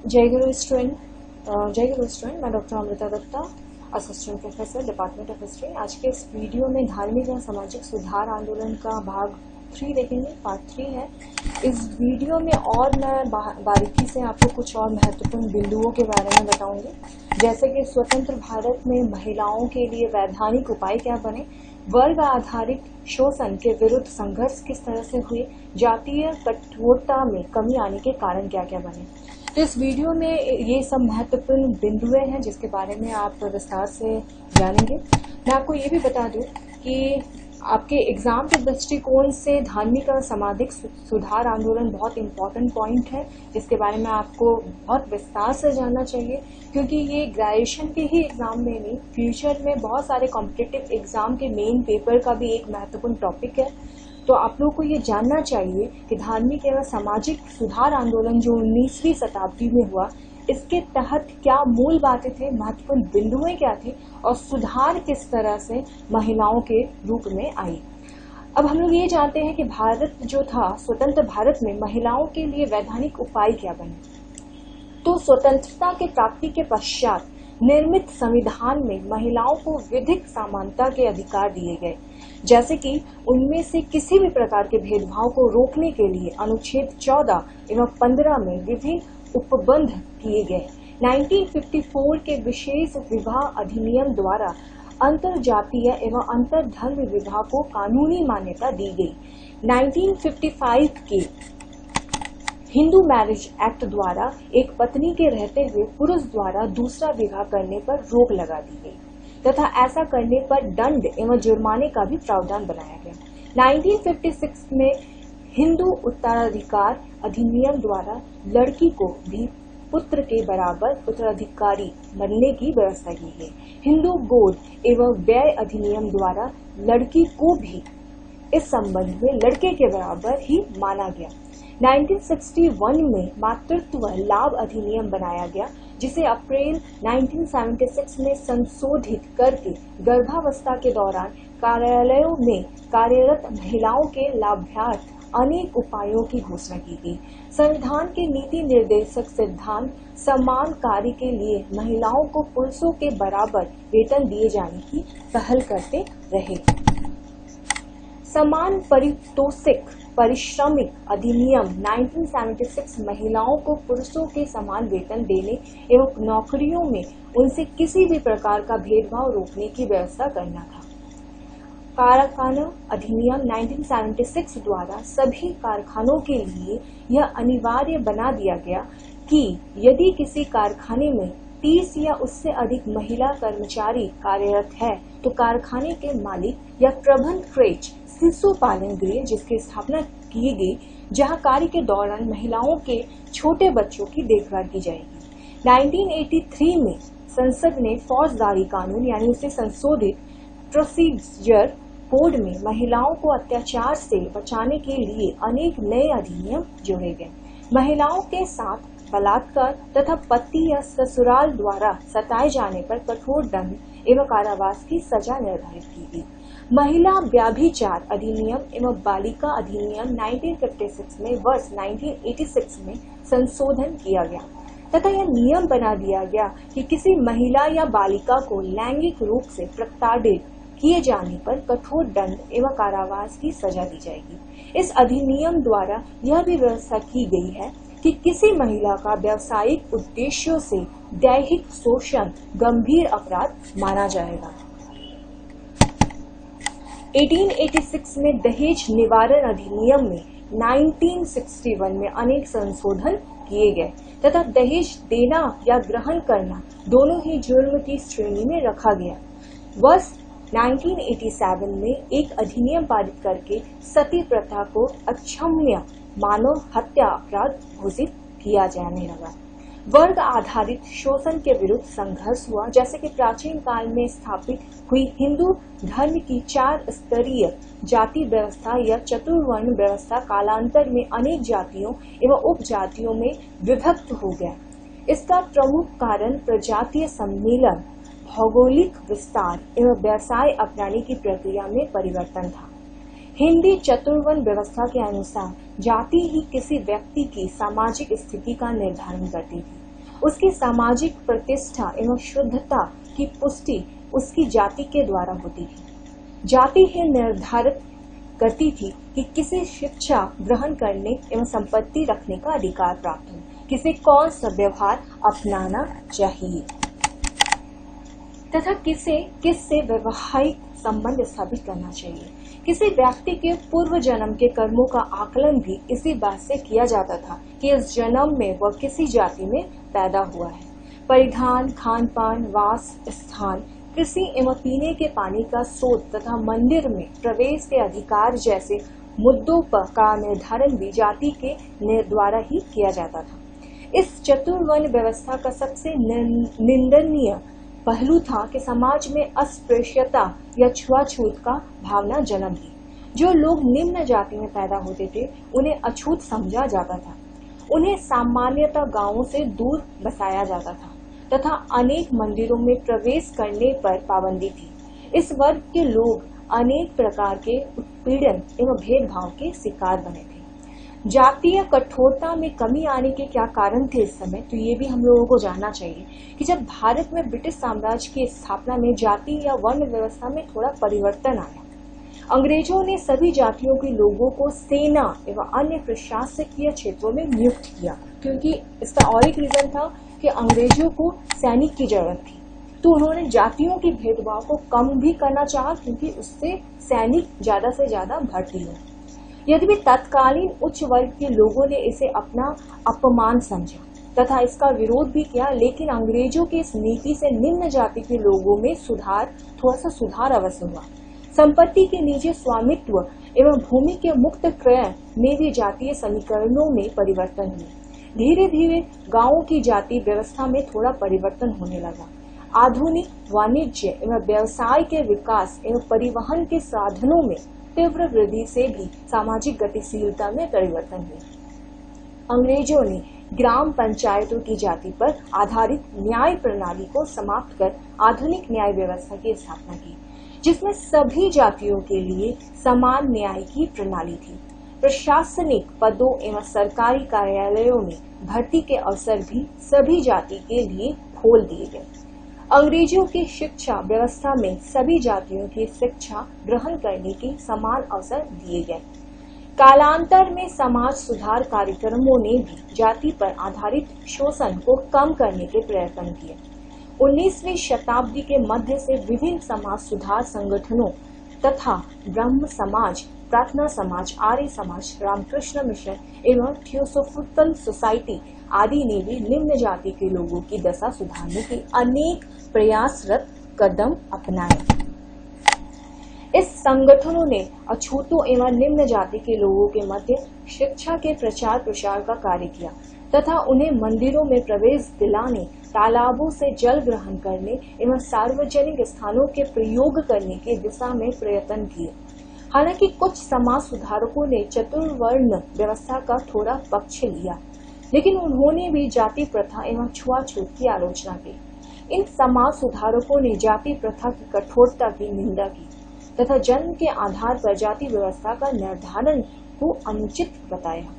जय गुरु स्टूडेंट। मैं doctor Amrita Datta, assistant professor, department of history. आज के इस वीडियो में धार्मिक और सामाजिक सुधार आंदोलन का भाग 3 देखेंगे, पार्ट 3 है। इस वीडियो में और मैं बारीकी से आपको कुछ और महत्वपूर्ण बिंदुओं के बारे में बताऊंगी, जैसे कि स्वतंत्र भारत में महिलाओं के लिए वैधानिक उपाय क्या बने, वर्ग आधारित शोषण के विरुद्ध संघर्ष किस तरह से हुए, जातीय कठोरता में कमी आने के कारण क्या क्या बने। तो इस वीडियो में ये सब महत्वपूर्ण बिंदुएं हैं जिसके बारे में आप विस्तार से जानेंगे। मैं आपको ये भी बता दूं कि आपके एग्जाम के दृष्टिकोण से धार्मिक और सामाजिक सुधार आंदोलन बहुत इंपॉर्टेंट पॉइंट है, जिसके बारे में आपको बहुत विस्तार से जानना चाहिए, क्योंकि ये ग्रेजुएशन के ही एग्जाम में नहीं, फ्यूचर में बहुत सारे कॉम्पिटिटिव एग्जाम के मेन पेपर का भी एक महत्वपूर्ण टॉपिक है। तो आप लोगों को ये जानना चाहिए कि धार्मिक एवं सामाजिक सुधार आंदोलन जो 19वीं शताब्दी में हुआ, इसके तहत क्या मूल बातें थे, महत्वपूर्ण बिंदुएं क्या थे और सुधार किस तरह से महिलाओं के रूप में आई। अब हम लोग ये जानते हैं कि भारत जो था, स्वतंत्र भारत में महिलाओं के लिए वैधानिक उपाय क्या बने। तो स्वतंत्रता के प्राप्ति के पश्चात निर्मित संविधान में महिलाओं को विधिक समानता के अधिकार दिए गए, जैसे कि उनमें से किसी भी प्रकार के भेदभाव को रोकने के लिए अनुच्छेद 14 एवं 15 में विभिन्न उपबंध किए गए। 1954 के विशेष विवाह अधिनियम द्वारा अंतर जातीय एवं अंतर धर्म विवाह को कानूनी मान्यता दी गई। 1955 के हिंदू मैरिज एक्ट द्वारा एक पत्नी के रहते हुए पुरुष द्वारा दूसरा विवाह करने पर रोक लगा दी गई तथा ऐसा करने पर दंड एवं जुर्माने का भी प्रावधान बनाया गया। 1956 में हिंदू उत्तराधिकार अधिनियम द्वारा लड़की को भी पुत्र के बराबर उत्तराधिकारी बनने की व्यवस्था की गई। हिंदू गोद एवं व्यय अधिनियम द्वारा लड़की को भी इस संबंध में लड़के के बराबर ही माना गया। 1961 में मातृत्व लाभ अधिनियम बनाया गया, जिसे अप्रैल 1976 में संशोधित करके गर्भावस्था के दौरान कार्यालयों में कार्यरत महिलाओं के लाभार्थ अनेक उपायों की घोषणा की गई। संविधान के नीति निर्देशक सिद्धांत समान कार्य के लिए महिलाओं को पुरुषों के बराबर वेतन दिए जाने की पहल करते रहे। समान पारितोषिक पारिश्रमिक अधिनियम 1976 महिलाओं को पुरुषों के समान वेतन देने एवं नौकरियों में उनसे किसी भी प्रकार का भेदभाव रोकने की व्यवस्था करना था। कारखाना अधिनियम 1976 द्वारा सभी कारखानों के लिए यह अनिवार्य बना दिया गया कि यदि किसी कारखाने में 30 या उससे अधिक महिला कर्मचारी कार्यरत है, तो कारखाने के मालिक या प्रबंध क्रेच शिशु पालन गृह जिसकी स्थापना की गई, जहां कार्य के दौरान महिलाओं के छोटे बच्चों की देखभाल की जाएगी। 1983 में संसद ने फौजदारी कानून यानी उसे संशोधित प्रोसीजर कोड में महिलाओं को अत्याचार से बचाने के लिए अनेक नए अधिनियम जोड़े गए। महिलाओं के साथ बलात्कार तथा पति या ससुराल द्वारा सताए जाने पर कठोर दंड एवं कारावास की सजा निर्धारित की गई। महिला व्यभिचार अधिनियम एवं बालिका अधिनियम 1956 में वर्ष 1986 में संशोधन किया गया तथा यह नियम बना दिया गया कि किसी महिला या बालिका को लैंगिक रूप से प्रताड़ित किए जाने पर कठोर दंड एवं कारावास की सजा दी जाएगी। इस अधिनियम द्वारा यह भी व्यवस्था की गई है कि किसी महिला का व्यावसायिक उद्देश्यों से दैहिक शोषण गंभीर अपराध माना जाएगा। 1886 में दहेज निवारण अधिनियम में 1961 में अनेक संशोधन किए गए तथा दहेज देना या ग्रहण करना दोनों ही जुर्म की श्रेणी में रखा गया। वर्ष 1987 में एक अधिनियम पारित करके सती प्रथा को अक्षम्य मानव हत्या अपराध घोषित किया जाने लगा। वर्ग आधारित शोषण के विरुद्ध संघर्ष हुआ, जैसे कि प्राचीन काल में स्थापित हुई हिंदू धर्म की 4 स्तरीय जाति व्यवस्था या चतुर्वर्ण व्यवस्था कालांतर में अनेक जातियों एवं उपजातियों में विभक्त हो गया। इसका प्रमुख कारण प्रजातीय सम्मेलन, भौगोलिक विस्तार एवं व्यवसाय अपनाने की प्रक्रिया में परिवर्तन था। हिंदी चतुर्वर्ण व्यवस्था के अनुसार जाति ही किसी व्यक्ति की सामाजिक स्थिति का निर्धारण करती थी। उसकी सामाजिक प्रतिष्ठा एवं शुद्धता की पुष्टि उसकी जाति के द्वारा होती थी। जाति ही निर्धारित करती थी कि किसे शिक्षा ग्रहण करने एवं संपत्ति रखने का अधिकार प्राप्त हो, किसे कौन सा व्यवहार अपनाना चाहिए तथा किससे वैवाहिक संबंध स्थापित करना चाहिए। किसी व्यक्ति के पूर्व जन्म के कर्मों का आकलन भी इसी बात से किया जाता था कि इस जन्म में वह किसी जाति में पैदा हुआ है। परिधान, खान पान, वास स्थान, कृषि एवं पीने के पानी का स्रोत तथा मंदिर में प्रवेश के अधिकार जैसे मुद्दों का निर्धारण भी जाति के द्वारा ही किया जाता था। इस चतुर्वर्ण व्यवस्था का सबसे निंदनीय पहलू था कि समाज में अस्पृश्यता या छुआछूत का भावना जन्म ली। जो लोग निम्न जाति में पैदा होते थे उन्हें अछूत समझा जाता था। उन्हें सामान्यतः गांवों से दूर बसाया जाता था तथा अनेक मंदिरों में प्रवेश करने पर पाबंदी थी। इस वर्ग के लोग अनेक प्रकार के उत्पीड़न एवं भेदभाव के शिकार बने थे। जातीय कठोरता में कमी आने के क्या कारण थे इस समय, तो ये भी हम लोगों को जानना चाहिए कि जब भारत में ब्रिटिश साम्राज्य की स्थापना में जाति या वर्ण व्यवस्था में थोड़ा परिवर्तन आया। अंग्रेजों ने सभी जातियों के लोगों को सेना एवं अन्य प्रशासकीय क्षेत्रों में नियुक्त किया, क्योंकि इसका और एक रीजन था कि अंग्रेजों को सैनिक की जरूरत थी। तो उन्होंने जातियों के भेदभाव को कम भी करना चाहा, क्योंकि उससे सैनिक ज्यादा से ज्यादा भर्ती हो। यद्यपि तत्कालीन उच्च वर्ग के लोगों ने इसे अपना अपमान समझा तथा इसका विरोध भी किया, लेकिन अंग्रेजों की इस नीति से निम्न जाति के लोगों में थोड़ा सा सुधार अवश्य हुआ। संपत्ति के निजी स्वामित्व एवं भूमि के मुक्त क्रय में भी जातीय समीकरणों में परिवर्तन हुए। धीरे धीरे गांवों की जाति व्यवस्था में थोड़ा परिवर्तन होने लगा। आधुनिक वाणिज्य एवं व्यवसाय के विकास एवं परिवहन के साधनों में तीव्र वृद्धि से भी सामाजिक गतिशीलता में परिवर्तन हुआ। अंग्रेजों ने ग्राम पंचायतों की जाति पर आधारित न्याय प्रणाली को समाप्त कर आधुनिक न्याय व्यवस्था की स्थापना की, जिसमें सभी जातियों के लिए समान न्याय की प्रणाली थी। प्रशासनिक पदों एवं सरकारी कार्यालयों में भर्ती के अवसर भी सभी जाति के लिए खोल दिए गए। अंग्रेजों की शिक्षा व्यवस्था में सभी जातियों की शिक्षा ग्रहण करने के समान अवसर दिए गए। कालांतर में समाज सुधार कार्यक्रमों ने भी जाति पर आधारित शोषण को कम करने के प्रयत्न किए। 19वीं शताब्दी के मध्य से विभिन्न समाज सुधार संगठनों तथा ब्रह्म समाज, प्रार्थना समाज, आर्य समाज, रामकृष्ण मिशन एवं थियोसोफिकल सोसाइटी आदि ने भी निम्न जाति के लोगों की दशा सुधारने के अनेक प्रयासरत कदम अपनाए। इस संगठनों ने अछूतों एवं निम्न जाति के लोगों के मध्य शिक्षा के प्रचार प्रसार का कार्य किया तथा उन्हें मंदिरों में प्रवेश दिलाने, तालाबों से जल ग्रहण करने एवं सार्वजनिक स्थानों के प्रयोग करने की दिशा में प्रयत्न किए। हालांकि कुछ समाज सुधारकों ने चतुर्वर्ण व्यवस्था का थोड़ा पक्ष लिया, लेकिन उन्होंने भी जाति प्रथा एवं छुआछूत की आलोचना की। इन समाज सुधारकों ने जाति प्रथा की कठोरता की निंदा की तथा जन्म के आधार पर जाति व्यवस्था का निर्धारण को अनुचित बताया।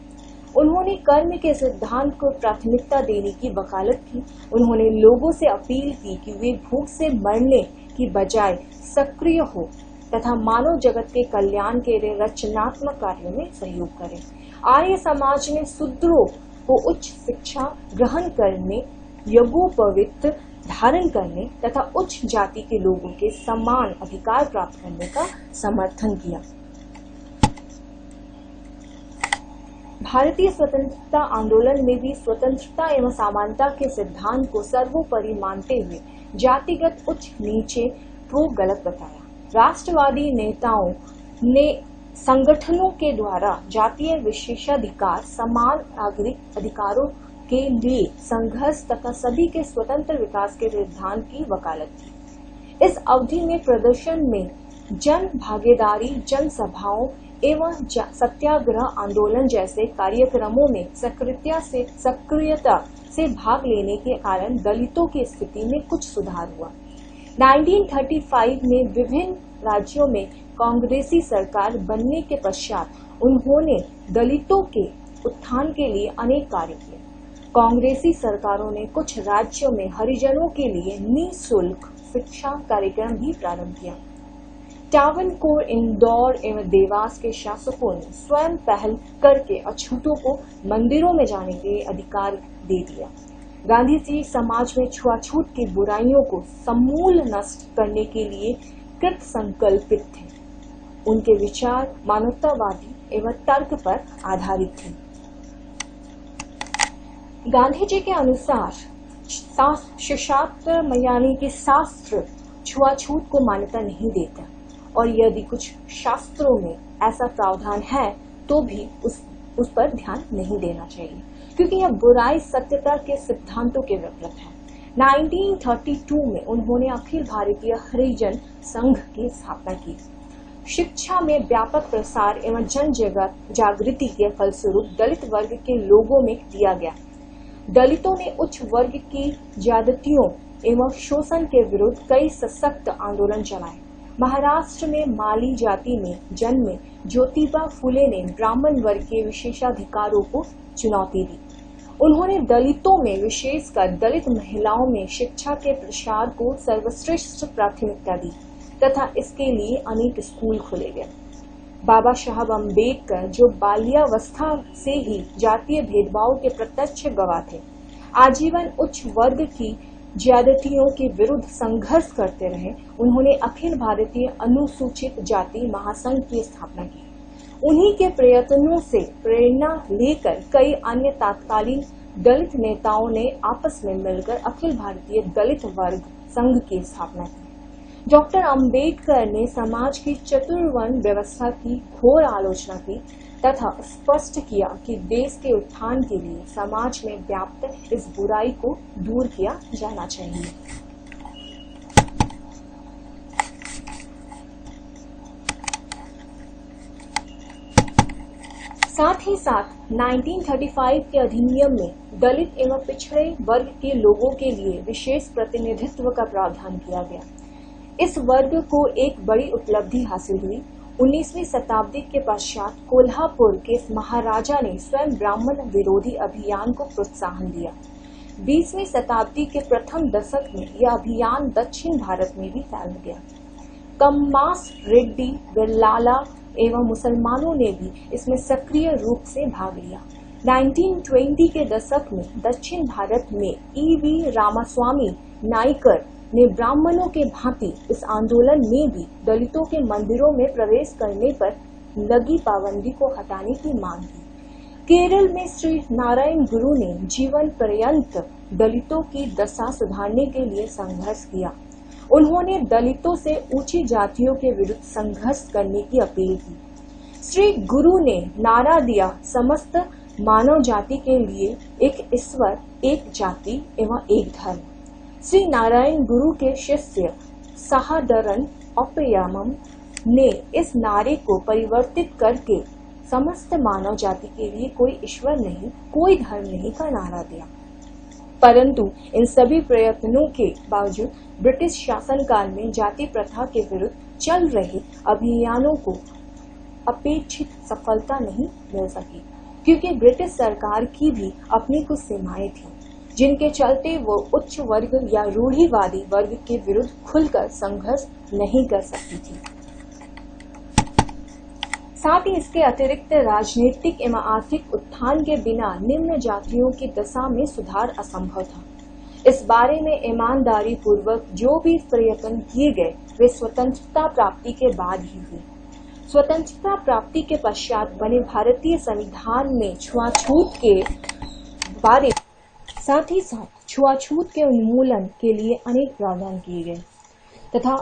उन्होंने कर्म के सिद्धांत को प्राथमिकता देने की वकालत की। उन्होंने लोगों से अपील की कि वे भूख से मरने की बजाय सक्रिय हो तथा मानव जगत के कल्याण के लिए रचनात्मक कार्यों में सहयोग करें। आर्य समाज ने शूद्रों को उच्च शिक्षा ग्रहण करने, यज्ञोपवीत धारण करने तथा उच्च जाति के लोगों के समान अधिकार प्राप्त करने का समर्थन किया। भारतीय स्वतंत्रता आंदोलन में भी स्वतंत्रता एवं समानता के सिद्धांत को सर्वोपरि मानते हुए जातिगत उच्च नीचे को गलत बताया। राष्ट्रवादी नेताओं ने संगठनों के द्वारा जातीय विशेषाधिकार, समान नागरिक अधिकारों के लिए संघर्ष तथा सभी के स्वतंत्र विकास के सिद्धांत की वकालत की। इस अवधि में प्रदर्शन में जन भागीदारी, जनसभाओं एवं सत्याग्रह आंदोलन जैसे कार्यक्रमों में सक्रियता से भाग लेने के कारण दलितों की स्थिति में कुछ सुधार हुआ। 1935 में विभिन्न राज्यों में कांग्रेसी सरकार बनने के पश्चात उन्होंने दलितों के उत्थान के लिए अनेक कार्य किए। कांग्रेसी सरकारों ने कुछ राज्यों में हरिजनों के लिए निःशुल्क शिक्षा कार्यक्रम भी प्रारंभ किया। ट्रावनकोर, इंदौर एवं देवास के शासकों ने स्वयं पहल करके अछूतों को मंदिरों में जाने के अधिकार दे दिया। गांधी जी समाज में छुआछूत की बुराइयों को समूल नष्ट करने के लिए कृत संकल्पित थे। उनके विचार मानवतावादी एवं तर्क पर आधारित थे। गांधी जी के अनुसार शास्त्र यानी कि शास्त्र छुआछूत को मान्यता नहीं देता, और यदि कुछ शास्त्रों में ऐसा प्रावधान है तो भी उस पर ध्यान नहीं देना चाहिए, क्योंकि यह बुराई सत्यता के सिद्धांतों के विपरीत है। 1932 में उन्होंने अखिल भारतीय हरिजन संघ की स्थापना की। शिक्षा में व्यापक प्रसार एवं जन जागृति के फलस्वरूप दलित वर्ग के लोगों में दिया गया। दलितों ने उच्च वर्ग की ज्यादतियों एवं शोषण के विरुद्ध कई सशक्त आंदोलन चलाए। महाराष्ट्र में माली जाति में जन्मे ज्योतिबा फुले ने ब्राह्मण वर्ग के विशेषाधिकारों को चुनौती दी। उन्होंने दलितों में, विशेषकर दलित महिलाओं में शिक्षा के प्रसार को सर्वश्रेष्ठ प्राथमिकता दी तथा इसके लिए अनेक स्कूल खोले गए। बाबा साहब अम्बेडकर, जो बाल्यावस्था से ही जातीय भेदभाव के प्रत्यक्ष गवाह थे, आजीवन उच्च वर्ग की ज्यादतियों के विरुद्ध संघर्ष करते रहे। उन्होंने अखिल भारतीय अनुसूचित जाति महासंघ की स्थापना की। उन्हीं के प्रयत्नों से प्रेरणा लेकर कई अन्य तत्कालीन दलित नेताओं ने आपस में मिलकर अखिल भारतीय दलित वर्ग संघ की स्थापना की। डॉक्टर अंबेडकर ने समाज की चतुर्वर्ण व्यवस्था की घोर आलोचना की तथा स्पष्ट किया कि देश के उत्थान के लिए समाज में व्याप्त इस बुराई को दूर किया जाना चाहिए। साथ ही साथ 1935 के अधिनियम में दलित एवं पिछड़े वर्ग के लोगों के लिए विशेष प्रतिनिधित्व का प्रावधान किया गया। इस वर्ग को एक बड़ी उपलब्धि हासिल हुई। 19वीं शताब्दी के पश्चात कोल्हापुर के महाराजा ने स्वयं ब्राह्मण विरोधी अभियान को प्रोत्साहन दिया। 20वीं शताब्दी के प्रथम दशक में यह अभियान दक्षिण भारत में भी फैल गया। कम्मास, रेड्डी, वेल्लाला एवं मुसलमानों ने भी इसमें सक्रिय रूप से भाग लिया। 1920 के दशक में दक्षिण भारत में E.V. रामास्वामी नाइकर ने ब्राह्मणों के भांति इस आंदोलन में भी दलितों के मंदिरों में प्रवेश करने पर लगी पाबंदी को हटाने की मांग की। केरल में श्री नारायण गुरु ने जीवन पर्यंत दलितों की दशा सुधारने के लिए संघर्ष किया। उन्होंने दलितों से ऊंची जातियों के विरुद्ध संघर्ष करने की अपील की। श्री गुरु ने नारा दिया, समस्त मानव जाति के लिए एक ईश्वर, एक जाति एवं एक धर्म। श्री नारायण गुरु के शिष्य साहडरन अपयमम ने इस नारे को परिवर्तित करके समस्त मानव जाति के लिए कोई ईश्वर नहीं, कोई धर्म नहीं का नारा दिया। परंतु इन सभी प्रयत्नों के बावजूद ब्रिटिश शासनकाल में जाति प्रथा के विरुद्ध चल रहे अभियानों को अपेक्षित सफलता नहीं मिल सकी, क्योंकि ब्रिटिश सरकार की भी अपनी कुछ सीमाएं थीं, जिनके चलते वो उच्च वर्ग या रूढ़िवादी वर्ग के विरुद्ध खुलकर संघर्ष नहीं कर सकती थी। साथ ही इसके अतिरिक्त राजनीतिक एवं आर्थिक उत्थान के बिना निम्न जातियों की दशा में सुधार असंभव था। इस बारे में ईमानदारी पूर्वक जो भी प्रयत्न किए गए वे स्वतंत्रता प्राप्ति के बाद ही हुए। स्वतंत्रता प्राप्ति के पश्चात बने भारतीय संविधान में छुआछूत के बारे साथ ही साथ छुआछूत के उन्मूलन के लिए अनेक प्रावधान किए गए तथा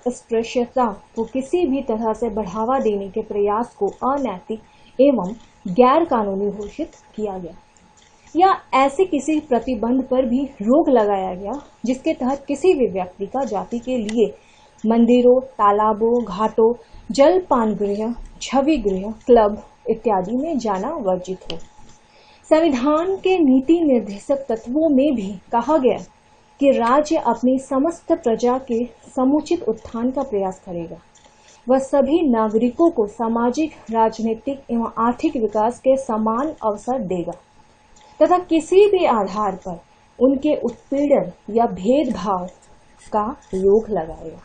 अस्पृश्यता को किसी भी तरह से बढ़ावा देने के प्रयास को अनैतिक एवं गैर कानूनी घोषित किया गया, या ऐसे किसी प्रतिबंध पर भी रोक लगाया गया जिसके तहत किसी भी व्यक्ति का जाति के लिए मंदिरों, तालाबों, घाटों, जलपान गृह, छवि गृह, क्लब इत्यादि में जाना वर्जित हो। संविधान के नीति निर्देशक तत्वों में भी कहा गया कि राज्य अपनी समस्त प्रजा के समुचित उत्थान का प्रयास करेगा। वह सभी नागरिकों को सामाजिक, राजनीतिक एवं आर्थिक विकास के समान अवसर देगा। तथा किसी भी आधार पर उनके उत्पीड़न या भेदभाव का रोक लगाएगा।